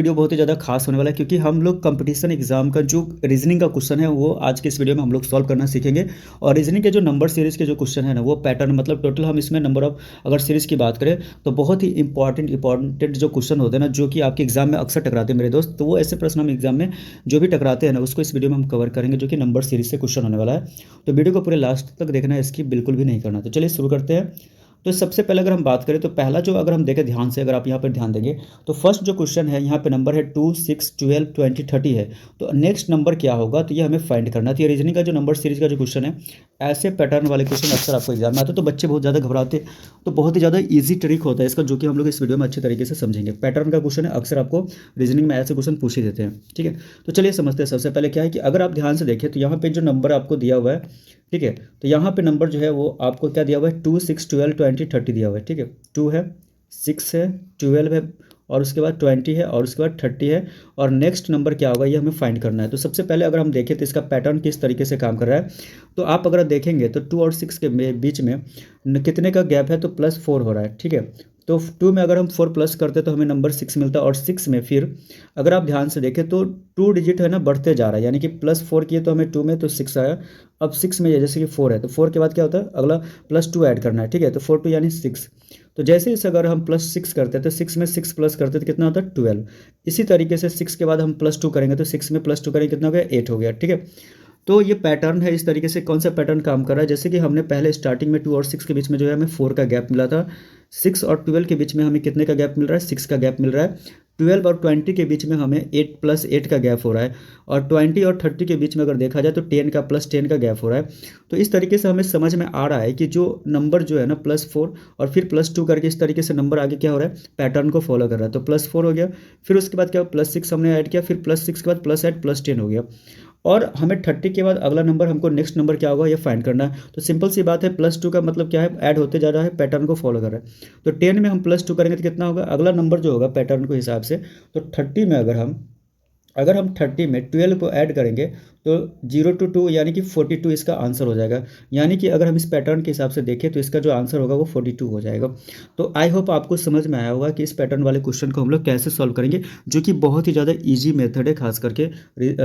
Video बहुत ही ज़्यादा खास होने वाला है, क्योंकि हम लोग कंपटीशन एग्जाम का जो रीजनिंग का क्वेश्चन है वो आज के इस वीडियो में हम लोग सॉल्व करना सीखेंगे। और रीजनिंग के जो नंबर सीरीज़ के जो क्वेश्चन है ना, वो पैटर्न मतलब टोटल हम इसमें नंबर ऑफ अगर सीरीज़ की बात करें तो बहुत ही इंपॉर्टेंट जो क्वेश्चन होते हैं ना, जो कि आपके एग्जाम में अक्सर टकराते हैं मेरे दोस्त, तो वो ऐसे प्रश्न हम एग्जाम में जो भी टकराते हैं ना, उसको इस वीडियो में हम कवर करेंगे, जो कि नंबर सीरीज से क्वेश्चन होने वाला है। तो वीडियो को पूरे लास्ट तक देखना है, इसकी बिल्कुल भी नहीं करना। तो चलिए शुरू करते हैं। तो सबसे पहले अगर हम बात करें तो पहला जो अगर हम देखें ध्यान से, अगर आप यहाँ पर ध्यान देंगे तो फर्स्ट जो क्वेश्चन है यहाँ पे नंबर है 2, 6, 12, 20, 30 है। तो नेक्स्ट नंबर क्या होगा, तो ये हमें फाइंड करना है। तो ये रीजनिंग का जो नंबर सीरीज का जो क्वेश्चन है, ऐसे पैटर्न वाले क्वेश्चन अक्सर आपको एग्जाम में आते हैं, तो बच्चे बहुत ज़्यादा घबराते हैं। तो बहुत ही ज़्यादा ईजी ट्रिक होता है इसका, जो कि हम लोग इस वीडियो में अच्छे तरीके से समझेंगे। पैटर्न का क्वेश्चन है, अक्सर आपको रीजनिंग में ऐसे क्वेश्चन पूछ ही देते हैं, ठीक है। तो चलिए समझते हैं। सबसे पहले क्या है कि अगर आप ध्यान से देखें तो यहाँ पे जो नंबर आपको दिया हुआ है, ठीक है, तो यहाँ पे नंबर जो है वो आपको क्या दिया हुआ है, 2, 6, 12, 20, 30 दिया हुआ है, ठीक है। 2 है, 6 है, 12 है, और उसके बाद 20 है, और उसके बाद 30 है, और नेक्स्ट नंबर क्या होगा ये हमें फाइंड करना है। तो सबसे पहले अगर हम देखें तो इसका पैटर्न किस तरीके से काम कर रहा है, तो आप अगर देखेंगे तो 2 और 6 के बीच में कितने का गैप है, तो +4 हो रहा है, ठीक है। तो 2 में अगर हम 4 प्लस करते तो हमें नंबर 6 मिलता है, और 6 में फिर अगर आप ध्यान से देखें तो 2 डिजिट है ना बढ़ते जा रहा है, यानी कि +4 किए तो हमें 2 में तो 6 आया। अब 6 में जैसे कि 4 है, तो 4 के बाद क्या होता है, अगला +2 ऐड करना है, ठीक है। तो 4 2 यानी 6। तो जैसे इसे अगर हम +6 करते हैं तो 6 में 6 प्लस करते तो कितना होता है, 12। इसी तरीके से 6 के बाद हम +2 करेंगे तो 6 में +2 करेंगे कितना हो गया, 8 हो गया, ठीक है। तो ये पैटर्न है, इस तरीके से कौन सा पैटर्न काम कर रहा है, जैसे कि हमने पहले स्टार्टिंग में 2 और 6 के बीच में जो है हमें 4 का गैप मिला था। 6 और 12 के बीच में हमें कितने का गैप मिल रहा है, 6 का गैप मिल रहा है। 12 और 20 के बीच में हमें 8 + 8 का गैप हो रहा है, और 20 और 30 के बीच में अगर देखा जाए तो 10 का +10 का गैप हो रहा है। तो इस तरीके से हमें समझ में आ रहा है कि जो नंबर जो है ना +4 और फिर +2 करके इस तरीके से नंबर आगे क्या हो रहा है, पैटर्न को फॉलो कर रहा है। तो +4 हो गया, फिर उसके बाद क्या +6 हमने ऐड किया, फिर +6 के बाद +8 +10 हो गया, और हमें 30 के बाद अगला नंबर हमको नेक्स्ट नंबर क्या होगा ये फाइंड करना है। तो सिंपल सी बात है, +2 का मतलब क्या है, ऐड होते जा रहा है, पैटर्न को फॉलो कर रहा है। तो 10 में हम +2 करेंगे तो कितना होगा, अगला नंबर जो होगा पैटर्न के हिसाब से, तो 30 में अगर हम 30 में 12 को ऐड करेंगे तो 0 to 2 यानी कि 42 इसका आंसर हो जाएगा। यानी कि अगर हम इस पैटर्न के हिसाब से देखें तो इसका जो आंसर होगा वो 42 हो जाएगा। तो आई होप आपको समझ में आया होगा कि इस पैटर्न वाले क्वेश्चन को हम लोग कैसे सॉल्व करेंगे, जो कि बहुत ही ज़्यादा ईजी मेथड है, खास करके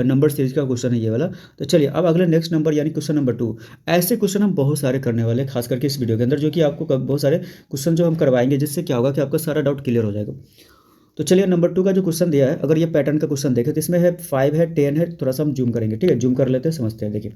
नंबर सीरीज का क्वेश्चन है ये वाला। तो चलिए अब अगले नेक्स्ट नंबर यानी क्वेश्चन नंबर 2। ऐसे क्वेश्चन हम बहुत सारे करने वाले हैं, खास करके इस वीडियो के अंदर, जो कि आपको बहुत सारे क्वेश्चन जो हम करवाएंगे, जिससे क्या होगा कि आपका सारा डाउट क्लियर हो जाएगा। तो चलिए नंबर 2 का जो क्वेश्चन दिया है, अगर ये पैटर्न का क्वेश्चन देखें तो इसमें है 5 है, 10 है। थोड़ा सा हम जूम करेंगे, ठीक है, जूम कर लेते हैं, समझते हैं। देखिए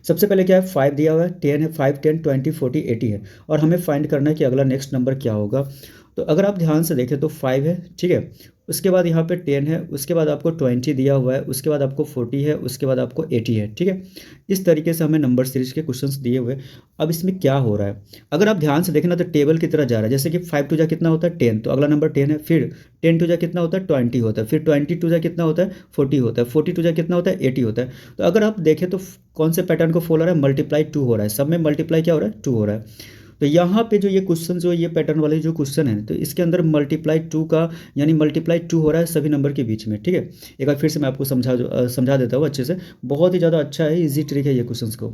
सबसे पहले क्या है, 5 दिया हुआ है, 10 है, 5, 10, 20, 40, 80 है, और हमें फाइंड करना है कि अगला नेक्स्ट नंबर क्या होगा। तो अगर आप ध्यान से देखें तो 5 है, ठीक है, उसके बाद यहाँ पे 10 है, उसके बाद आपको 20 दिया हुआ है, उसके बाद आपको 40 है, उसके बाद आपको 80 है, ठीक है। इस तरीके से हमें नंबर सीरीज के क्वेश्चंस दिए हुए। अब इसमें क्या हो रहा है, अगर आप ध्यान से देखें ना तो टेबल की तरह जा रहा है, जैसे कि 5 टू जा कितना होता है 10, तो अगला नंबर 10 है, फिर 10 टू जा कितना होता है 20 होता है, फिर 20 टू जा कितना होता है 40 होता है, 40 टू जा कितना होता है 80 होता है। तो अगर आप देखें तो कौन से पैटर्न को फॉलो हो रहा है, मल्टीप्लाई 2 हो रहा है, सब में मल्टीप्लाई क्या हो रहा है, 2 हो रहा है। तो यहाँ पे जो ये क्वेश्चन जो ये पैटर्न वाले जो क्वेश्चन है, तो इसके अंदर मल्टीप्लाई 2 का यानी मल्टीप्लाई 2 हो रहा है सभी नंबर के बीच में, ठीक है। एक बार फिर से मैं आपको समझा देता हूँ अच्छे से, बहुत ही ज़्यादा अच्छा है, इजी ट्रिक है ये क्वेश्चन को।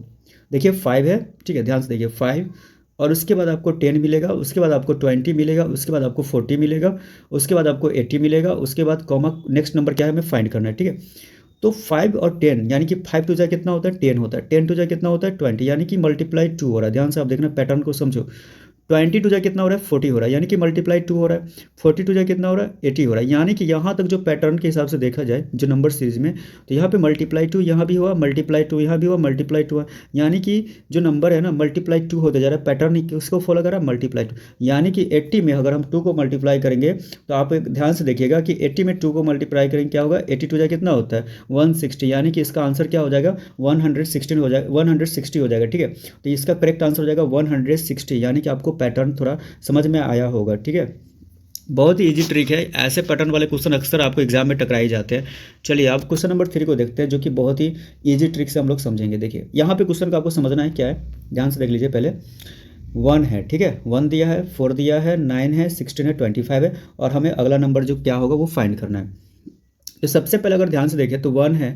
देखिए 5 है, ठीक है, ध्यान से देखिए 5, और उसके बाद आपको 10 मिलेगा, उसके बाद आपको 20 मिलेगा, उसके बाद आपको 40 मिलेगा, उसके बाद आपको 80 मिलेगा, उसके बाद कॉमा नेक्स्ट नंबर क्या है हमें फाइंड करना है, ठीक है। तो 5 और 10 यानी कि 5 टू जा कितना होता है 10 होता है, 10 टू जा कितना होता है 20, यानी कि मल्टीप्लाई 2 हो रहा है। ध्यान से आप देखना, पैटर्न को समझो। 20 टू जा कितना हो रहा है 40 हो रहा है, यानी कि मल्टीप्लाई 2 हो रहा है। 40 टू जा कितना हो रहा है 80 हो रहा है, यानी कि यहाँ तक जो पैटर्न के हिसाब से देखा जाए जो नंबर सीरीज में, तो यहाँ पे मल्टीप्लाई 2 यहाँ भी हुआ, मल्टीप्लाई 2 यहाँ भी हुआ, मल्टीप्लाई 2 हुआ, यानी कि जो नंबर है ना मल्टीप्लाई 2 होते जा रहा है, पैटर्न उसको फॉलो कर रहा है मल्टीप्लाई 2। यानी कि 80 में अगर हम 2 को मल्टीप्लाई करेंगे तो आप एक ध्यान से देखिएगा कि 80 में 2 को मल्टीप्लाई करेंगे क्या होगा, 80 टू जा कितना होता है 160, यानी कि इसका आंसर क्या हो जाएगा 116 हो जाएगा, 160 हो जाएगा, ठीक है। तो इसका करेक्ट आंसर हो जाएगा 160, यानी कि आपको पैटर्न थोड़ा समझ में आया होगा, ठीक है। बहुत ही इजी ट्रिक है, ऐसे पैटर्न वाले क्वेश्चन अक्सर आपको एग्जाम में टकराए जाते हैं। चलिए आप क्वेश्चन नंबर 3 को देखते हैं, जो कि बहुत ही इजी ट्रिक से हम लोग समझेंगे। देखिए यहाँ पे क्वेश्चन को आपको समझना है क्या है, ध्यान से देख लीजिए। पहले 1 है, ठीक है, 1 दिया है, 4 दिया है, 9 है, 16 है, 25 है, और हमें अगला नंबर जो क्या होगा वो फाइंड करना है। तो सबसे पहले अगर ध्यान से देखें तो 1 है,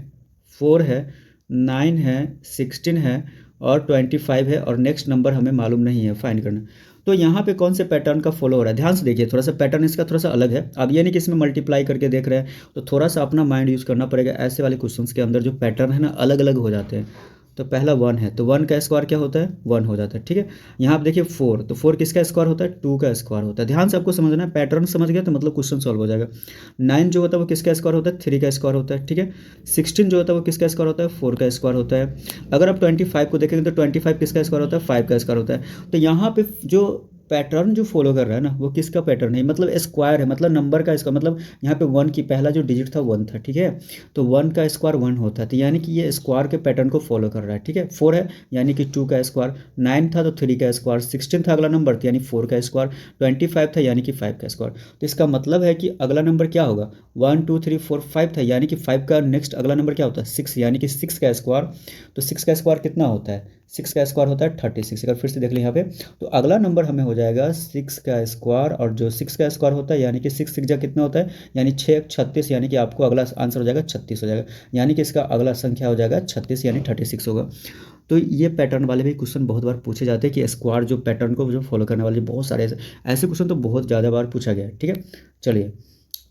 4 है, 9 है, 16 है, और 25 है, और नेक्स्ट नंबर हमें मालूम नहीं है, फाइंड करना। तो यहाँ पे कौन से पैटर्न का फॉलो हो रहा है, ध्यान से देखिए, थोड़ा सा पैटर्न इसका थोड़ा सा अलग है। अब ये नहीं कि इसमें मल्टीप्लाई करके देख रहे हैं, तो थोड़ा सा अपना माइंड यूज़ करना पड़ेगा। ऐसे वाले क्वेश्चंस के अंदर जो पैटर्न है ना अलग अलग हो जाते हैं। तो पहला 1 है, तो 1 का स्क्वायर क्या होता है, 1 हो जाता है, ठीक है। यहाँ आप देखिए 4, तो 4 किसका स्क्वायर होता है, 2 का स्क्वायर होता है। ध्यान से आपको समझना है, पैटर्न समझ गया तो मतलब क्वेश्चन सॉल्व हो जाएगा। 9 जो होता है वो किसका स्क्वायर होता है, 3 का स्क्वायर होता है, ठीक है। 16 जो होता है वो किसका स्क्वायर होता है, 4 का स्क्वायर होता है। अगर आप 25 को देखेंगे तो 25 किसका स्क्वायर होता है, 5 का स्क्वायर होता है। तो यहाँ पे जो पैटर्न जो फॉलो कर रहा है ना वो किसका पैटर्न है, मतलब स्क्वायर है, मतलब नंबर का इसका मतलब यहाँ पे 1 की पहला जो डिजिट था 1 था, ठीक है। तो 1 का स्क्वायर 1 होता है, तो यानी कि ये स्क्वायर के पैटर्न को फॉलो कर रहा है, ठीक है। 4 है यानी कि 2 का स्क्वायर, 9 था तो 3 का स्क्वायर, 16 था अगला नंबर तो यानी 4 का स्क्वायर, 25 था यानी कि 5 का स्क्वायर। तो इसका मतलब है कि अगला नंबर क्या होगा, 1 2 3 4 5 था, यानी कि 5 का नेक्स्ट अगला नंबर क्या होता है, 6, यानी कि 6 का स्क्वायर। तो 6 का स्क्वायर कितना होता है, 6 का स्क्वायर होता है 36। अगर फिर से देख लें यहाँ पे, तो अगला नंबर हमें हो जाएगा 6 का स्क्वायर, और जो 6 का स्क्वायर होता है यानी कि 6 6 कितना होता है, यानी 6 36, यानी कि आपको अगला आंसर हो जाएगा 36 हो जाएगा, यानी कि इसका अगला संख्या हो जाएगा 36 यानी 36 होगा। तो ये पैटर्न वाले भी क्वेश्चन बहुत बार पूछे जाते हैं कि स्क्वायर जो पैटर्न को जो फॉलो करने वाले बहुत सारे ऐसे क्वेश्चन तो बहुत ज़्यादा बार पूछा गया है, ठीक है। चलिए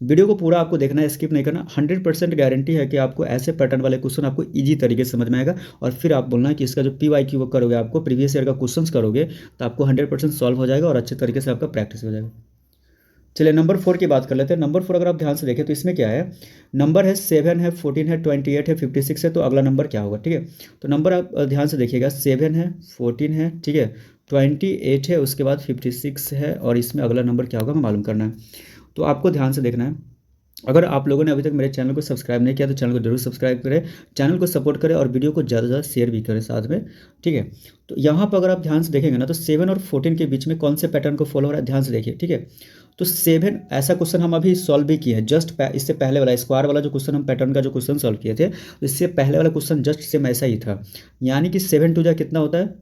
वीडियो को पूरा आपको देखना है, स्किप नहीं करना। 100% गारंटी है कि आपको ऐसे पैटर्न वाले क्वेश्चन आपको इजी तरीके से समझ में आएगा, और फिर आप बोलना कि इसका जो PYQ करोगे, आपको प्रीवियस ईयर का क्वेश्चंस करोगे तो आपको 100% सॉल्व हो जाएगा और अच्छे तरीके से आपका प्रैक्टिस हो जाएगा। चलिए नंबर 4 की बात कर लेते हैं। नंबर 4 अगर आप ध्यान से देखें तो इसमें क्या है, नंबर है 7 है, 14 है, 28 है, 56 है, तो अगला नंबर क्या होगा, ठीक है। तो नंबर आप ध्यान से देखिएगा, 7 है, 14 है, ठीक है, 28 है, उसके बाद 56 है, और इसमें अगला नंबर क्या होगा हमें मालूम करना है। तो आपको ध्यान से देखना है। अगर आप लोगों ने अभी तक मेरे चैनल को सब्सक्राइब नहीं किया तो चैनल को जरूर सब्सक्राइब करें, चैनल को सपोर्ट करें और वीडियो को ज़्यादा से ज़्यादा शेयर भी करें साथ में, ठीक है। तो यहाँ पर अगर आप ध्यान से देखेंगे ना तो 7 और 14 के बीच में कौन से पैटर्न को फॉलो हो रहा है, ध्यान से देखिए, ठीक है। तो 7 ऐसा क्वेश्चन हम अभी सॉल्व भी किए हैं, जस्ट इससे पहले वाला स्क्वायर वाला जो क्वेश्चन हम पैटर्न का जो क्वेश्चन सॉल्व किए थे, इससे पहले वाला क्वेश्चन जस्ट सेम ऐसा ही था। यानी कि 7 2 कितना होता है,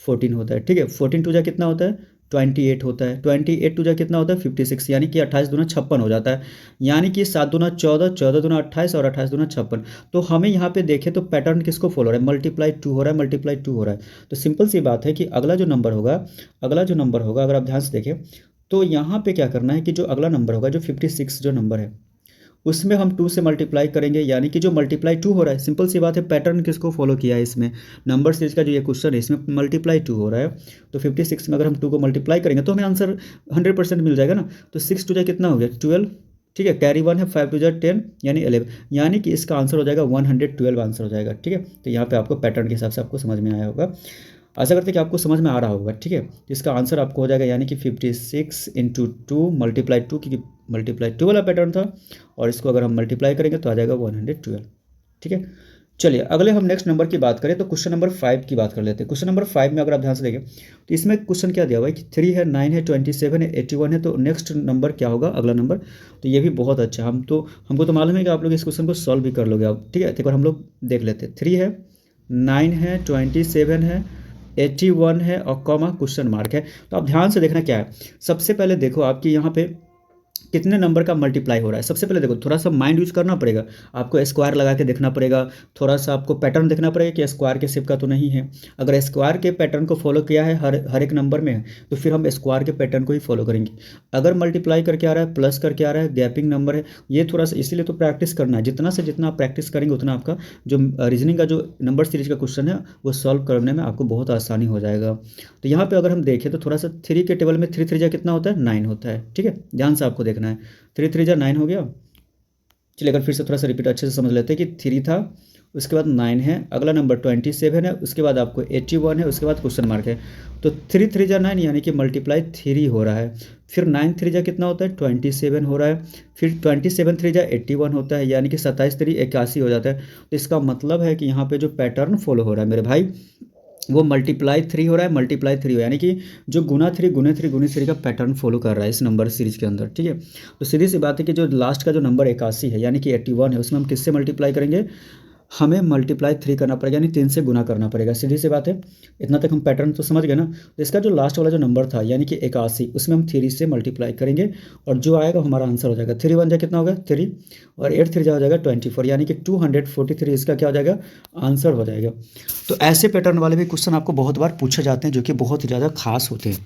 14 होता है, ठीक है। 14 2 कितना होता है, 28 होता है। 28 2 कितना होता है, 56, यानी कि 28 दूना 56 हो जाता है। यानी कि 7 दूना 14, 14 दूना 28 और 28 दूना 56। तो हमें यहाँ पे देखें तो पैटर्न किसको फॉलो हो रहा है, मल्टीप्लाई 2 हो रहा है, मल्टीप्लाई 2 हो रहा है। तो सिंपल सी बात है कि अगला जो नंबर होगा अगर आप ध्यान से देखें तो यहाँ पे क्या करना है कि जो अगला नंबर होगा, जो 56 जो नंबर है, उसमें हम 2 से मल्टीप्लाई करेंगे, यानी कि जो मल्टीप्लाई 2 हो रहा है, सिंपल सी बात है, पैटर्न किसको फॉलो किया है इसमें, नंबर सीरीज का जो ये क्वेश्चन है इसमें मल्टीप्लाई 2 हो रहा है। तो 56 में अगर हम 2 को मल्टीप्लाई करेंगे तो हमें आंसर 100% मिल जाएगा ना। तो 6 2 कितना हो गया, 12, ठीक है, कैरी 1 है, 5 2 10 यानी 11, यानी कि इसका आंसर हो जाएगा 112 आंसर हो जाएगा, ठीक है। तो यहाँ पे आपको पैटर्न के हिसाब से आपको समझ में आया होगा, आशा करते हैं कि आपको समझ में आ रहा होगा, ठीक है। तो इसका आंसर आपको हो जाएगा यानी कि 56 × 2 मल्टीप्लाई 2, क्योंकि मल्टीप्लाई 2 वाला पैटर्न था, और इसको अगर हम मल्टीप्लाई करेंगे तो आ जाएगा 112, ठीक है। चलिए अगले हम नेक्स्ट नंबर की बात करें तो क्वेश्चन नंबर 5 की बात कर लेते हैं। क्वेश्चन नंबर 5 में अगर आप ध्यान से देखें तो इसमें क्वेश्चन क्या दिया हुआ है कि 3 है, 9 है, 27 है, 81 है, तो नेक्स्ट नंबर क्या होगा अगला नंबर। तो ये भी बहुत अच्छा, हमको तो मालूम है कि आप लोग इस क्वेश्चन को सॉल्व भी कर लोगे आप, ठीक है। तो एक बार हम लोग देख लेते हैं। 3 है, 9 है, 27 है, 81 है और कॉमा क्वेश्चन मार्क है। तो आप ध्यान से देखना क्या है, सबसे पहले देखो आपकी यहाँ पे कितने नंबर का मल्टीप्लाई हो रहा है। सबसे पहले देखो, थोड़ा सा माइंड यूज करना पड़ेगा, आपको स्क्वायर लगा के देखना पड़ेगा, थोड़ा सा आपको पैटर्न देखना पड़ेगा कि स्क्वायर के शेप का तो नहीं है। अगर स्क्वायर के पैटर्न को फॉलो किया है हर एक नंबर में तो फिर हम स्क्वायर के पैटर्न को ही फॉलो करेंगे। अगर मल्टीप्लाई करके आ रहा है, प्लस करके आ रहा है, गैपिंग नंबर है, ये थोड़ा सा इसीलिए तो प्रैक्टिस करना है। जितना से जितना आप प्रैक्टिस करेंगे उतना आपका जो रीजनिंग का जो नंबर सीरीज का क्वेश्चन है वो सॉल्व करने में आपको बहुत आसानी हो जाएगा। तो यहाँ पे अगर हम देखें तो थोड़ा सा 3 के टेबल में 3 3 कितना होता है, 9 होता है, ठीक है। ध्यान से आपको देखना है, 3 3 9 हो गया। चलिए अगर फिर से थोड़ा सा रिपीट अच्छे से समझ लेते हैं कि 3 था, उसके बाद 9 है, अगला नंबर 27 है, उसके बाद आपको 81 है, उसके बाद क्वेश्चन मार्क है। तो 3 3 9 यानी कि मल्टीप्लाई 3 हो रहा है। फिर 9 3 कितना होता है, 27 हो रहा है। फिर 27 3 81 होता है, यानी कि 27 3 81 हो जाता है। तो इसका मतलब है कि यहाँ पे जो पैटर्न फॉलो हो रहा है मेरे भाई वो मल्टीप्लाई 3 हो रहा है, मल्टीप्लाई 3 हो, यानी कि जो गुना 3 गुने 3 गुने 3 का पैटर्न फॉलो कर रहा है इस नंबर सीरीज के अंदर, ठीक है। तो सीधी सी बात है कि जो लास्ट का जो नंबर 81 है यानी कि 81 है, उसमें हम किससे मल्टीप्लाई करेंगे, हमें मल्टीप्लाई 3 करना पड़ेगा, यानी 3 से गुना करना पड़ेगा। सीधी सी बात है, इतना तक हम पैटर्न तो समझ गए ना। तो इसका जो लास्ट वाला जो नंबर था यानी कि 81, उसमें हम 3 से मल्टीप्लाई करेंगे और जो आएगा हमारा आंसर हो जाएगा। 3 1 कितना होगा, 3, और 8 3 हो जाएगा 24, यानी कि 243 इसका क्या हो जाएगा, आंसर हो जाएगा। तो ऐसे पैटर्न वाले भी क्वेश्चन आपको बहुत बार पूछे जाते हैं जो कि बहुत ही ज़्यादा खास होते हैं।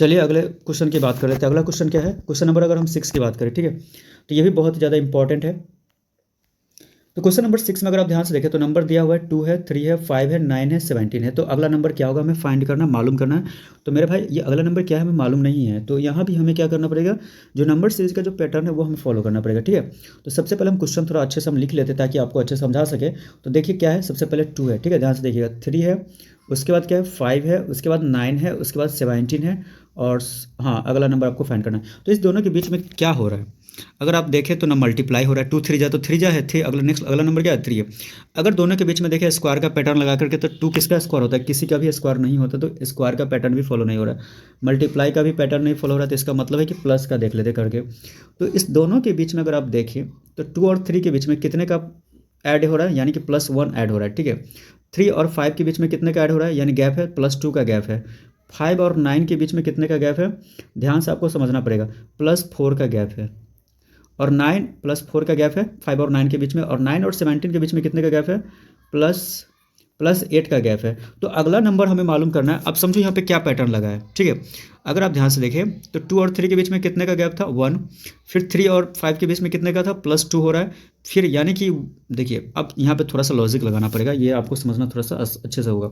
चलिए अगले क्वेश्चन की बात कर लेते हैं। अगला क्वेश्चन क्या है, क्वेश्चन नंबर अगर हम 6 की बात करें, ठीक है, तो ये भी बहुत ज़्यादा इंपॉर्टेंट है। तो क्वेश्चन नंबर 6 में अगर आप ध्यान से देखें तो नंबर दिया हुआ है 2 है, 3 है, 5 है, 9 है, 17 है। तो अगला नंबर क्या होगा हमें फाइंड करना, मालूम करना है। तो मेरे भाई ये अगला नंबर क्या है हमें मालूम नहीं है, तो यहाँ भी हमें क्या करना पड़ेगा, जो नंबर सीरीज का जो पैटर्न है वो हमें फॉलो करना पड़ेगा, ठीक है। तो सबसे पहले हम क्वेश्चन थोड़ा अच्छे से हम लिख लेते हैं ताकि आपको अच्छे से समझा सके। तो देखिए क्या है, सबसे पहले 2 है, ठीक है, ध्यान से देखिएगा, 3 है, उसके बाद क्या है 5 है, उसके बाद 9 है, उसके बाद 17 है, और हाँ अगला नंबर आपको फाइंड करना है। तो इस दोनों के बीच में क्या हो रहा है, अगर आप देखें तो ना मल्टीप्लाई हो रहा है, 2 3 जा तो 3 जा है, थे अगला नेक्स्ट अगला नंबर क्या है 3 है। अगर दोनों के बीच में देखें स्क्वायर का पैटर्न लगा करके, तो 2 किसका स्क्वायर होता है, किसी का भी स्क्वायर नहीं होता, तो स्क्वायर का पैटर्न भी फॉलो नहीं हो रहा है, मल्टीप्लाई का भी पैटर्न नहीं फॉलो हो रहा है, तो इसका मतलब है कि प्लस का देख लेते करके। तो इस दोनों के बीच में अगर आप देखें तो 2 और 3 के बीच में कितने का ऐड हो रहा है, यानी कि +1 ऐड हो रहा है, ठीक है। 3 और 5 के बीच में कितने का ऐड हो रहा है, यानी गैप है +2 का गैप है। 5 और 9 के बीच में कितने का गैप है, ध्यान से आपको समझना पड़ेगा, +4 का गैप है। और 9 +4 का गैप है 5 और 9 के बीच में, और 9 और 17 के बीच में कितने का गैप है, +8 का गैप है। तो अगला नंबर हमें मालूम करना है। अब समझो यहाँ पे क्या पैटर्न लगा है, ठीक है। अगर आप ध्यान से देखें तो 2 और 3 के बीच में कितने का गैप था 1, फिर 3 और 5 के बीच में कितने का था +2 हो रहा है, फिर यानी कि देखिए अब यहाँ पे थोड़ा सा लॉजिक लगाना पड़ेगा, ये आपको समझना थोड़ा सा अच्छे से होगा।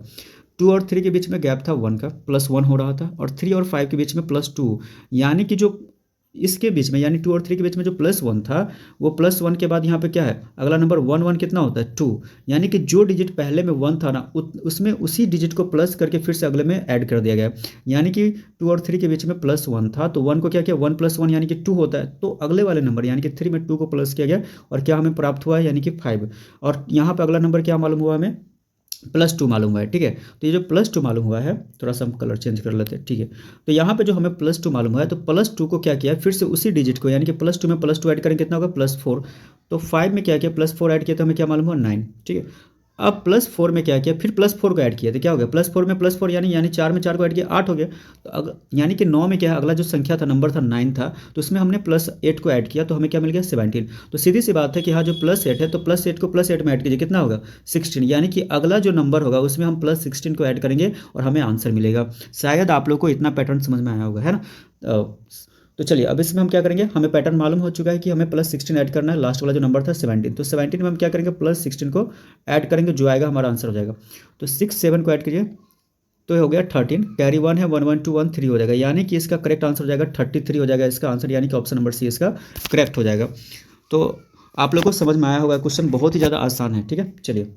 2 और 3 के बीच में गैप था 1 का, +1 हो रहा था, और 3 और 5 के बीच में +2, यानी कि जो इसके बीच में यानी 2 और 3 के बीच में जो +1 था, वो +1 के बाद यहाँ पे क्या है अगला नंबर 1 1 कितना होता है 2, यानी कि जो डिजिट पहले में 1 था ना उसमें उसी डिजिट को प्लस करके फिर से अगले में ऐड कर दिया गया, यानी कि 2 और 3 के बीच में +1 था, तो 1 को क्या किया 1 + 1 यानी कि 2 होता है, तो अगले वाले नंबर यानी कि 3 में 2 को प्लस किया गया, और क्या हमें प्राप्त हुआ है यानी कि 5, और यहाँ पर अगला नंबर क्या मालूम हुआ हमें +2 मालूम हुआ है, ठीक है। तो ये जो +2 मालूम हुआ है, थोड़ा सा हम कलर चेंज कर लेते हैं, ठीक है। तो यहाँ पे जो हमें +2 मालूम हुआ है, तो +2 को क्या किया फिर से उसी डिजिट को, यानी कि +2 में +2 ऐड करेंगे कितना होगा +4, तो 5 में क्या किया +4 ऐड किया तो हमें क्या मालूम हुआ 9, ठीक है। अब +4 में क्या किया, फिर +4 को ऐड किया तो क्या हो गया +4 में +4 यानी 4 में 4 को ऐड किया 8 हो गया। तो यानी कि 9 में क्या है अगला जो संख्या था नंबर था 9 था, तो उसमें हमने +8 को ऐड किया तो हमें क्या मिल गया 17। तो सीधी सी बात है कि हाँ जो +8 है तो +8 को +8 में ऐड कीजिए कितना होगा 16, यानी कि अगला जो नंबर होगा उसमें हम +16 को ऐड करेंगे और हमें आंसर मिलेगा। शायद आप लोग को इतना पैटर्न समझ में आया होगा, है ना। तो चलिए अब इसमें हम क्या करेंगे, हमें पैटर्न मालूम हो चुका है कि हमें +16 ऐड करना है, लास्ट वाला जो नंबर था 17, तो 17 में हम क्या करेंगे +16 को ऐड करेंगे, जो आएगा हमारा आंसर हो जाएगा। तो 6 7 को ऐड कीजिए तो ये हो गया 13, कैरी 1 है 1 1 2 1 3 हो जाएगा, यानी कि इसका करेक्ट आंसर हो जाएगा 33 हो जाएगा इसका आंसर, यानी कि ऑप्शन नंबर सी इसका करेक्ट हो जाएगा। तो आप लोग को समझ में आया होगा, क्वेश्चन बहुत ही ज़्यादा आसान है, ठीक है। चलिए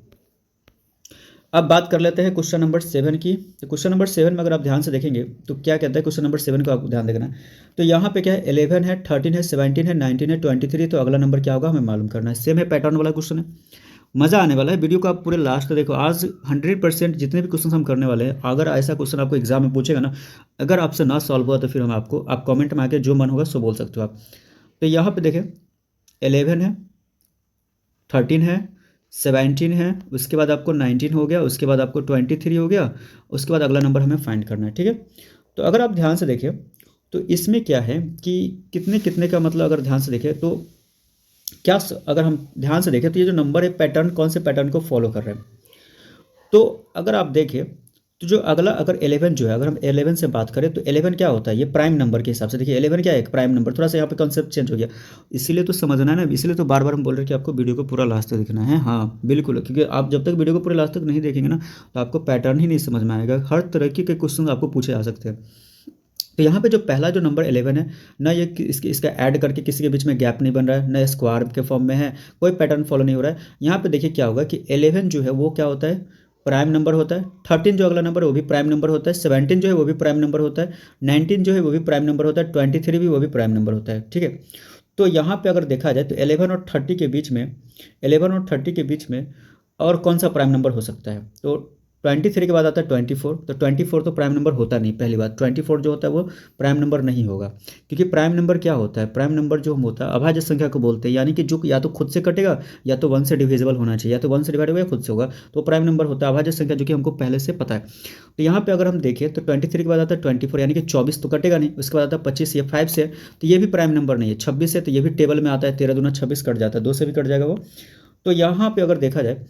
अब बात कर लेते हैं क्वेश्चन नंबर 7 की। तो क्वेश्चन नंबर 7 में अगर आप ध्यान से देखेंगे तो क्या कहता है, क्वेश्चन नंबर 7 को आपको ध्यान देना है। तो यहाँ पे क्या है 11 है 13 है 17 है 19 है 23, तो अगला नंबर क्या होगा हमें मालूम करना है। सेम है पैटर्न वाला क्वेश्चन है, मज़ा आने वाला है, वीडियो को आप पूरे लास्ट तक देखो। आज 100% जितने भी क्वेश्चन हम करने वाले हैं, अगर ऐसा क्वेश्चन आपको एग्जाम में पूछेगा ना, अगर आपसे ना सॉल्व हुआ तो फिर हम आपको आप कमेंट में आके जो मन होगा सो बोल सकते हो आप। तो यहाँ पे देखें 11 है 13 है 17 है, उसके बाद आपको 19 हो गया, उसके बाद आपको 23 हो गया, उसके बाद अगला नंबर हमें फाइंड करना है, ठीक है। तो अगर आप ध्यान से देखें तो इसमें क्या है कि कितने कितने का मतलब, अगर ध्यान से देखें तो क्या अगर हम ध्यान से देखें तो ये जो नंबर है पैटर्न कौन से पैटर्न को फॉलो कर रहे हैं। तो अगर आप देखें तो जो अगला अगर 11 जो है, अगर हम 11 से बात करें तो 11 क्या होता है, ये प्राइम नंबर के हिसाब से देखिए 11 क्या है एक प्राइम नंबर, थोड़ा सा यहाँ पे कॉन्सेप्ट चेंज हो गया, इसीलिए तो समझना है ना, इसीलिए तो बार बार हम बोल रहे हैं कि आपको वीडियो को पूरा लास्ट तक देखना है। हाँ बिल्कुल, क्योंकि आप जब तक वीडियो को पूरे लास्ट तक नहीं देखेंगे ना तो आपको पैटर्न ही नहीं समझ में आएगा, हर तरह के क्वेश्चन आपको पूछे जा सकते हैं। तो यहाँ पे जो पहला जो नंबर 11 है ना, ये इसका ऐड करके किसी के बीच में गैप नहीं बन रहा है, ना स्क्वायर के फॉर्म में है, कोई पैटर्न फॉलो नहीं हो रहा है। यहाँ पे देखिए क्या होगा कि 11 जो है वो क्या होता है प्राइम नंबर होता है, 13 जो अगला नंबर है वो भी प्राइम नंबर होता है, 17 जो है वो भी प्राइम नंबर होता है, 19 जो है वो भी प्राइम नंबर होता है, 23 भी वो भी प्राइम नंबर होता है, ठीक है। तो यहाँ पे अगर देखा जाए तो 11 और 30 के बीच में 11 और 30 के बीच में और कौन सा प्राइम नंबर हो सकता है, तो 23 के बाद आता है 24, तो 24 तो प्राइम नंबर होता नहीं, पहली बात 24 जो होता है वो प्राइम नंबर नहीं होगा, क्योंकि प्राइम नंबर क्या होता है, प्राइम नंबर जो हम होता है अभाज्य संख्या को बोलते हैं, यानी कि जो या तो खुद से कटेगा या तो 1 से डिविजिबल होना चाहिए, या तो 1 से डिवाइड होगा या खुद से होगा, तो प्राइम नंबर होता है अभाज्य संख्या, जो कि हमको पहले से पता है। तो यहाँ पे अगर हम देखें तो 23 के बाद आता है 24, यानी कि 24 तो कटेगा नहीं, उसके बाद आता है 25, ये 5 से, तो ये भी प्राइम नंबर नहीं है। 26 है तो ये भी टेबल में आता है, 13 दूना 26 कट जाता है, 2 से भी कट जाएगा वो। तो यहाँ पे अगर देखा जाए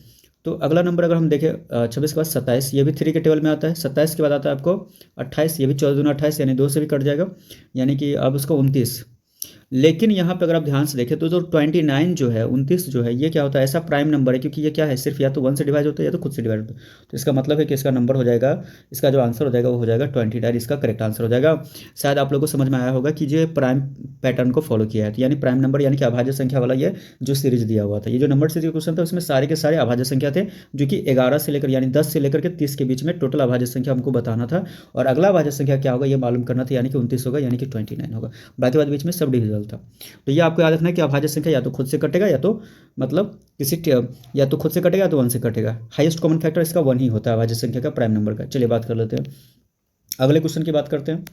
तो अगला नंबर अगर हम देखें 26 के बाद 27, ये भी 3 के टेबल में आता है। 27 के बाद आता है आपको 28, ये भी 14 दूना 28 यानी 2 से भी कट जाएगा, यानी कि अब उसको 29। लेकिन यहाँ पे अगर आप ध्यान से देखें तो जो 29 जो है, 29 जो है, ये क्या होता है, ऐसा प्राइम नंबर है क्योंकि ये क्या है, सिर्फ या तो 1 से डिवाइड होता है या तो खुद से डिवाइड होता है। तो इसका मतलब है कि इसका नंबर हो जाएगा, इसका जो आंसर हो जाएगा वो हो जाएगा 29, इसका करेक्ट आंसर हो जाएगा। शायद आप लोगों को समझ में आया होगा कि ये प्राइम पैटर्न को फॉलो किया है, तो यानी प्राइम नंबर यानी कि अभाज्य संख्या वाला ये जो सीरीज दिया हुआ था, ये जो नंबर सीरीज का क्वेश्चन था उसमें सारे के सारे अभाज्य संख्या थे, जो कि 11 से लेकर यानी 10 से लेकर के 30 के बीच में टोटल अभाज्य संख्या हमको बताना था। और अगला अभाज्य संख्या क्या होगा ये मालूम करना था, यानी कि 29 होगा, यानी कि 29 होगा। बाकी बात बीच में सब डिविजिबल था। तो ये आपको याद रखना है कि अभाज्य संख्या या तो खुद से कटेगा या तो मतलब या तो खुद से कटेगा या तो 1 से कटेगा। हाईएस्ट कॉमन फैक्टर इसका 1 ही होता है अभाज्य संख्या का, प्राइम नंबर का। चलिए बात कर लेते हैं, अगले क्वेश्चन की बात करते हैं।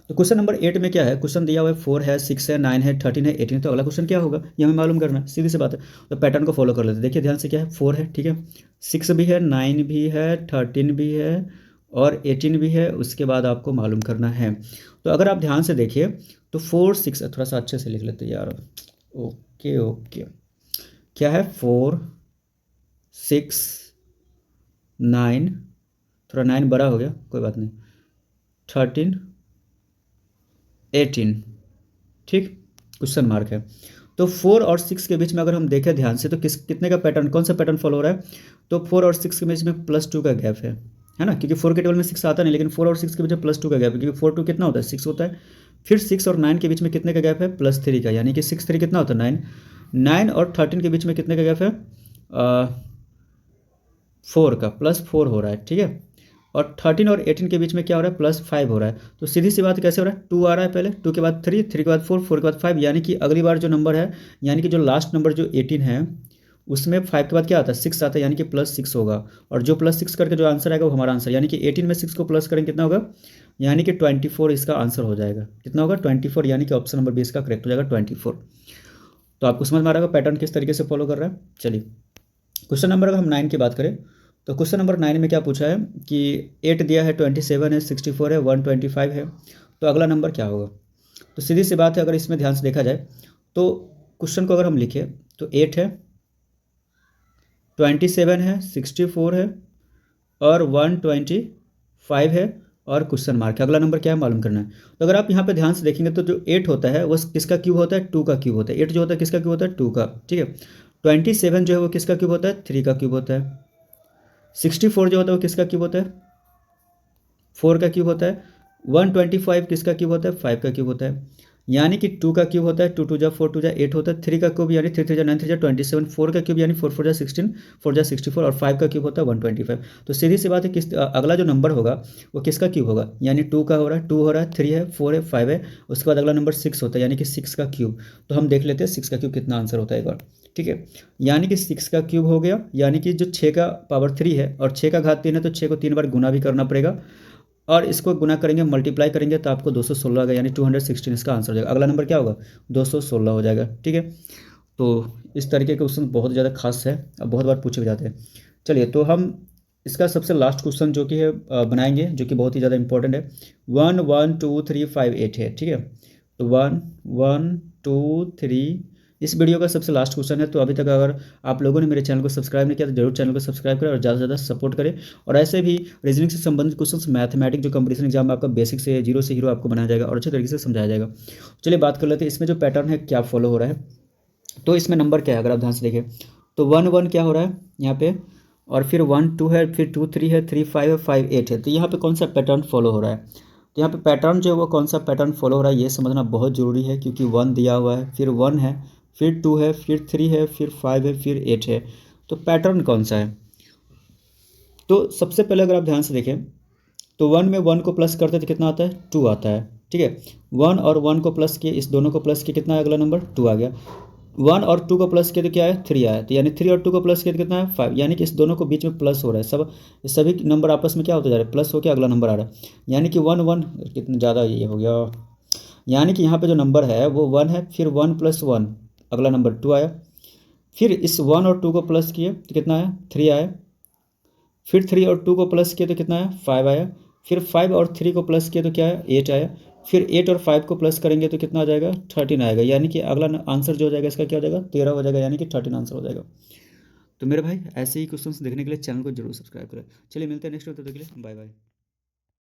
तो क्वेश्चन नंबर 8 में क्या है, क्वेश्चन दिया हुआ है 4 है, 6 है, 9 है, 13 है, 18 है। तो अगला क्वेश्चन क्या होगा ये हमें मालूम करना है, सीधी सी बात है। तो पैटर्न को फॉलो कर लेते हैं। देखिए ध्यान से, क्या है, 4 है, ठीक है, 6 भी है, 9 भी है, 13 भी है और 18 भी है, उसके बाद आपको मालूम करना है। तो अगर आप ध्यान से देखिए तो 4 6, थोड़ा सा अच्छे से लिख लेते हैं यार, ओके ओके, क्या है 4 6 9, थोड़ा 9 बड़ा हो गया, कोई बात नहीं, 13 18, ठीक, क्वेश्चन मार्क है। तो 4 और 6 के बीच में अगर हम देखें ध्यान से तो कितने का पैटर्न, कौन सा पैटर्न फॉलो हो रहा है, तो 4 और 6 के बीच में +2 का गैप है ना, क्योंकि 4 के टेबल में 6 आता नहीं, लेकिन 4 और 6 के बीच में +2 का गैप है, क्योंकि 4 2 कितना होता है 6 होता है। फिर 6 और 9 के बीच में कितने का गैप है, +3 का, यानी कि 6 3 कितना होता है 9। 9 और 13 के बीच में कितने का गैप है, 4 का, +4 हो रहा है, ठीक है। और 13 और 18 के बीच में क्या हो रहा है, +5 हो रहा है। तो सीधी सी बात कैसे हो रहा है, 2 आ रहा है पहले, 2 के बाद 3, 3 के बाद 4, 4 के बाद 5, यानी कि अगली बार जो नंबर है, यानी कि जो लास्ट नंबर जो 18 है उसमें 5 के बाद क्या आता है 6 आता है, यानी कि +6 होगा। और जो +6 करके जो आंसर आएगा वो हमारा आंसर, यानी कि 18 में 6 को प्लस करेंगे कितना होगा, यानी कि 24 इसका आंसर हो जाएगा। कितना होगा 24, यानी कि ऑप्शन नंबर 20 का करेक्ट हो जाएगा 24। तो आपको समझ में आ रहा होगा पैटर्न किस तरीके से फॉलो कर रहा है। चलिए क्वेश्चन नंबर अगर हम 9 की बात करें तो क्वेश्चन नंबर 9 में क्या पूछा है कि 8 दिया है, 27 है, 64 है, 125 है। तो अगला नंबर क्या होगा। तो सीधी सी बात है, अगर इसमें ध्यान से देखा जाए तो क्वेश्चन को अगर हम लिखें तो 8 है, 27 है, 64 है और 125 है और क्वेश्चन मार्क है। अगला नंबर क्या है मालूम करना है। तो अगर आप यहाँ पे ध्यान से देखेंगे तो जो 8 होता है वो किसका क्यूब होता है, 2 का क्यूब होता है। 8 जो होता है किसका क्यूब होता है, 2 का, ठीक है। 27 जो है वो किसका क्यूब होता है, 3 का क्यूब होता है। 64 जो होता है वो किसका क्यूब होता है, 4 का क्यूब होता है। 125 किसका क्यूब होता है, 5 का क्यूब होता है। यानी कि 2 का क्यूब होता है, 2 2 जा 4 2 जा 8 होता है। 3 का क्यूब यानी 3 3 जा 9 3 जा 27। 4 का क्यूब यानी 4 4 जा 16, 4 जा 64 और 5 का क्यूब होता है 125। तो सीधी सी बात है किस अगला जो नंबर होगा वो किसका क्यूब होगा, यानी 2 का हो रहा है, 2 हो रहा है, 3 है, 4 है, 5 है, उसके बाद अगला नंबर 6 होता है, यानी कि 6 का क्यूब। तो हम देख लेते हैं 6 का क्यूब कितना आंसर होता है एक बार, ठीक है। यानी कि 6 का क्यूब हो गया, यानी कि जो 6 का पावर 3 है और 6 का घात 3 है, तो 6 को 3 बार गुना भी करना पड़ेगा और इसको गुना करेंगे, मल्टीप्लाई करेंगे तो आपको 216 आएगा, यानी 216 इसका आंसर हो जाएगा। अगला नंबर क्या होगा, 216 हो जाएगा, ठीक है। तो इस तरीके के क्वेश्चन बहुत ज़्यादा खास है, अब बहुत बार पूछे भी जाते हैं। चलिए तो हम इसका सबसे लास्ट क्वेश्चन जो कि है बनाएंगे, जो कि बहुत ही ज़्यादा इंपॉर्टेंट है। 1 1 2 3 5 8 है, ठीक है। तो 1 1 2 3 इस वीडियो का सबसे लास्ट क्वेश्चन है। तो अभी तक अगर आप लोगों ने मेरे चैनल को सब्सक्राइब नहीं किया तो जरूर चैनल को सब्सक्राइब करें और ज़्यादा से ज़्यादा सपोर्ट करें। और ऐसे भी रीजनिंग से संबंधित क्वेश्चन, मैथमेटिक्स जो कंपटीशन एग्जाम में आपका बेसिक से जीरो से हीरो आपको बनाया जाएगा और अच्छे तरीके से समझाया जाएगा। चलिए बात कर लेते हैं इसमें जो पैटर्न है क्या फॉलो हो रहा है। तो इसमें नंबर क्या है अगर आप ध्यान से देखें तो 1 1 क्या हो रहा है यहाँ पे, और फिर 1 2 है, फिर 2 3 है, 3 5 है, 5 8 है। तो यहाँ पे कौन सा पैटर्न फॉलो हो रहा है, तो यहाँ पे पैटर्न जो है वो कौन सा पैटर्न फॉलो हो रहा है ये समझना बहुत ज़रूरी है, क्योंकि 1 दिया हुआ है, फिर 1 है, फिर 2 है, फिर 3 है, फिर 5 है, फिर 8 है। तो पैटर्न कौन सा है। तो सबसे पहले अगर आप ध्यान से देखें तो 1 में 1 को प्लस करते तो कितना आता है, 2 आता है, ठीक है। 1 और 1 को प्लस किए, इस दोनों को प्लस किए, कितना है अगला नंबर 2 आ गया। 1 और 2 को प्लस किया तो क्या है 3 आया, तो यानी 3 और 2 को प्लस किया तो कितना है 5, यानी कि इस दोनों को बीच में प्लस हो रहा है। सभी नंबर आपस में क्या होता जा रहा है, प्लस होकर अगला नंबर आ रहा है। यानी कि 1 1 कितना ज़्यादा ये हो गया, यानी कि यहाँ पे जो नंबर है वो 1 है, फिर 1 + 1 अगला नंबर 2 आया, फिर इस 1 और 2 को प्लस किए तो कितना है 3 आया, फिर 3 और 2 को प्लस किए तो कितना है 5 आया, फिर 5 और 3 को प्लस किए तो क्या है 8 आया, फिर 8 और 5 को प्लस करेंगे तो कितना आ जाएगा 13 आएगा, यानी कि अगला आंसर जो हो जाएगा इसका क्या हो जाएगा 13 हो जाएगा, यानी कि 13 आंसर हो जाएगा। तो मेरे भाई ऐसे ही क्वेश्चंस देखने के लिए चैनल को जरूर सब्सक्राइब करें। चलिए मिलते हैं नेक्स्ट वीडियो, तब तक के लिए बाय बाय।